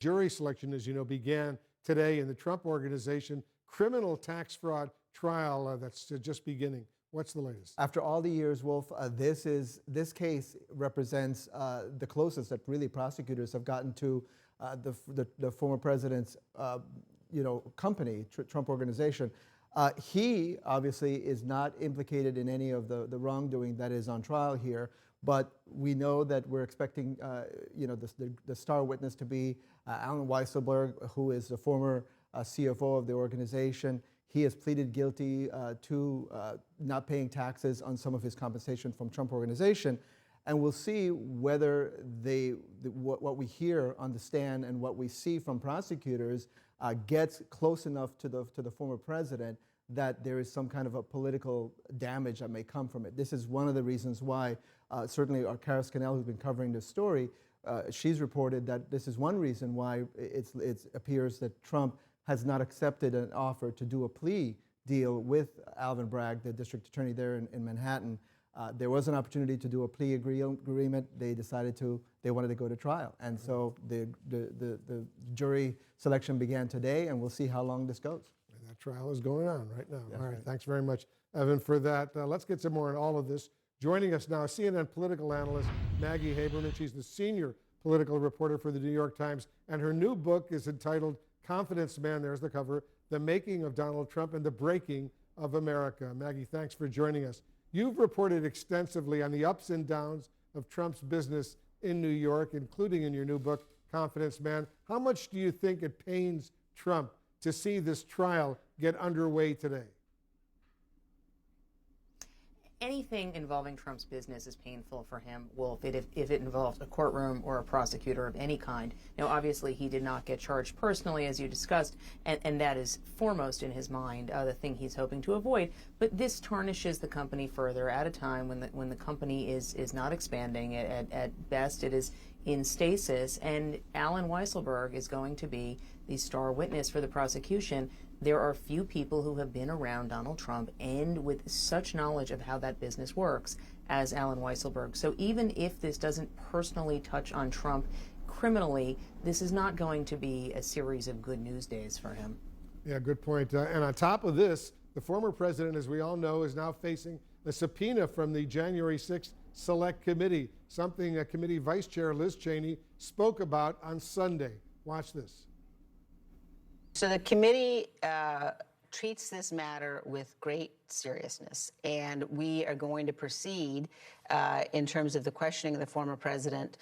Jury selection, as you know, began today in the Trump Organization criminal tax fraud trial that's just beginning. What's the latest? After all the years, Wolf, this case represents the closest that really prosecutors have gotten to the former president's company, Trump Organization. He obviously is not implicated in any of the wrongdoing that is on trial here, but we know that we're expecting the star witness to be Allen Weisselberg, who is the former CFO of the organization. He has pleaded guilty to not paying taxes on some of his compensation from Trump Organization. And we'll see whether what we hear on the stand and what we see from prosecutors gets close enough to the former president that there is some kind of a political damage that may come from it. This is one of the reasons why certainly our Kara Scannell, who's been covering this story, she's reported that this is one reason why it appears that Trump has not accepted an offer to do a plea deal with Alvin Bragg, the district attorney there in Manhattan. There was an opportunity to do a plea agreement. They decided they wanted to go to trial. And so the jury selection began today, and we'll see how long this goes. And that trial is going on right now. That's all right, right. Thanks very much, Evan, for that. Let's get some more on all of this. Joining us now, CNN political analyst Maggie Haberman. She's the senior political reporter for the New York Times, and her new book is entitled Confidence Man, there's the cover, The Making of Donald Trump and the Breaking of America. Maggie, thanks for joining us. You've reported extensively on the ups and downs of Trump's business in New York, including in your new book, Confidence Man. How much do you think it pains Trump to see this trial get underway today? Anything involving Trump's business is painful for him, Wolf, if it involves a courtroom or a prosecutor of any kind. Now, obviously, he did not get charged personally, as you discussed, and that is foremost in his mind, the thing he's hoping to avoid. But this tarnishes the company further at a time when the company is not expanding. At best, it is in stasis, and Allen Weisselberg is going to be the star witness for the prosecution. There are few people who have been around Donald Trump and with such knowledge of how that business works as Allen Weisselberg. So even if this doesn't personally touch on Trump criminally, this is not going to be a series of good news days for him. Yeah, good point. And on top of this, the former president, as we all know, is now facing a subpoena from the January 6th Select Committee, something committee Vice Chair Liz Cheney spoke about on Sunday. Watch this. So the committee treats this matter with great seriousness, and we are going to proceed in terms of the questioning of the former president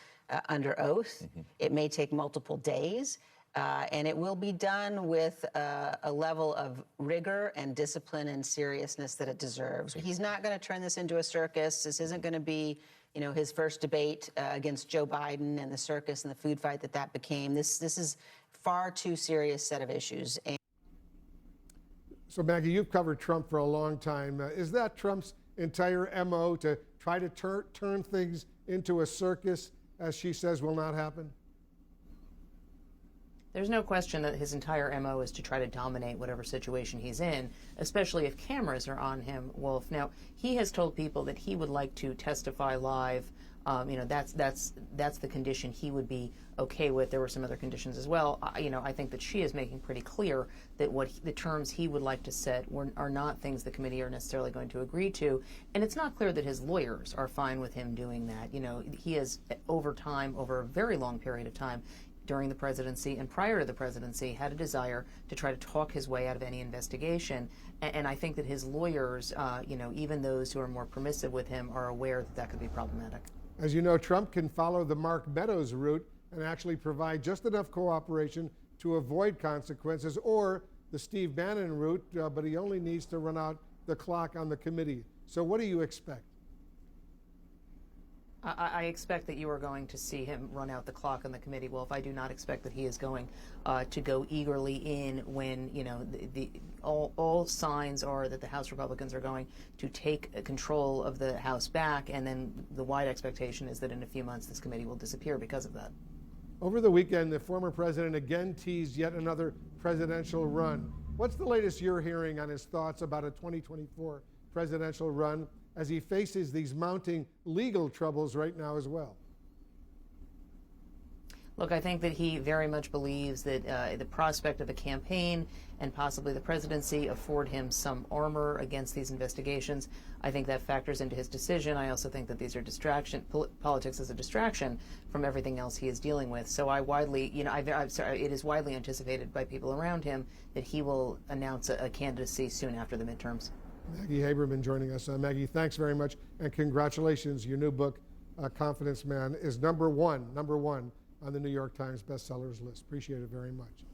under oath. Mm-hmm. It may take multiple days, and it will be done with a level of rigor and discipline and seriousness that it deserves. He's not going to turn this into a circus. This isn't going to be, his first debate against Joe Biden and the circus and the food fight that became. This is far too serious set of issues. So Maggie, you've covered Trump for a long time. Is that Trump's entire MO, to try to turn things into a circus, as she says will not happen? There's no question that his entire MO is to try to dominate whatever situation he's in, especially if cameras are on him, Wolf. Now, he has told people that he would like to testify live. That's the condition he would be okay with. There were some other conditions as well. I think that she is making pretty clear that the terms he would like to set are not things the committee are necessarily going to agree to. And it's not clear that his lawyers are fine with him doing that. He has, over a very long period of time, during the presidency and prior to the presidency, had a desire to try to talk his way out of any investigation. And I think that his lawyers, even those who are more permissive with him, are aware that could be problematic. As you know, Trump can follow the Mark Meadows route and actually provide just enough cooperation to avoid consequences, or the Steve Bannon route, but he only needs to run out the clock on the committee. So what do you expect? I expect that you are going to see him run out the clock on the committee, Wolf. I do not expect that he is going to go eagerly in when, all signs are that the House Republicans are going to take control of the House back, and then the wide expectation is that in a few months this committee will disappear because of that. Over the weekend, the former president again teased yet another presidential run. What's the latest you're hearing on his thoughts about a 2024 presidential run, as he faces these mounting legal troubles right now as well? Look, I think that he very much believes that the prospect of a campaign and possibly the presidency afford him some armor against these investigations. I think that factors into his decision. I also think that these are politics is a distraction from everything else he is dealing with. So I widely, it is widely anticipated by people around him that he will announce a candidacy soon after the midterms. Maggie Haberman joining us. Maggie, thanks very much, and congratulations. Your new book, Confidence Man, is number one on the New York Times bestsellers list. Appreciate it very much.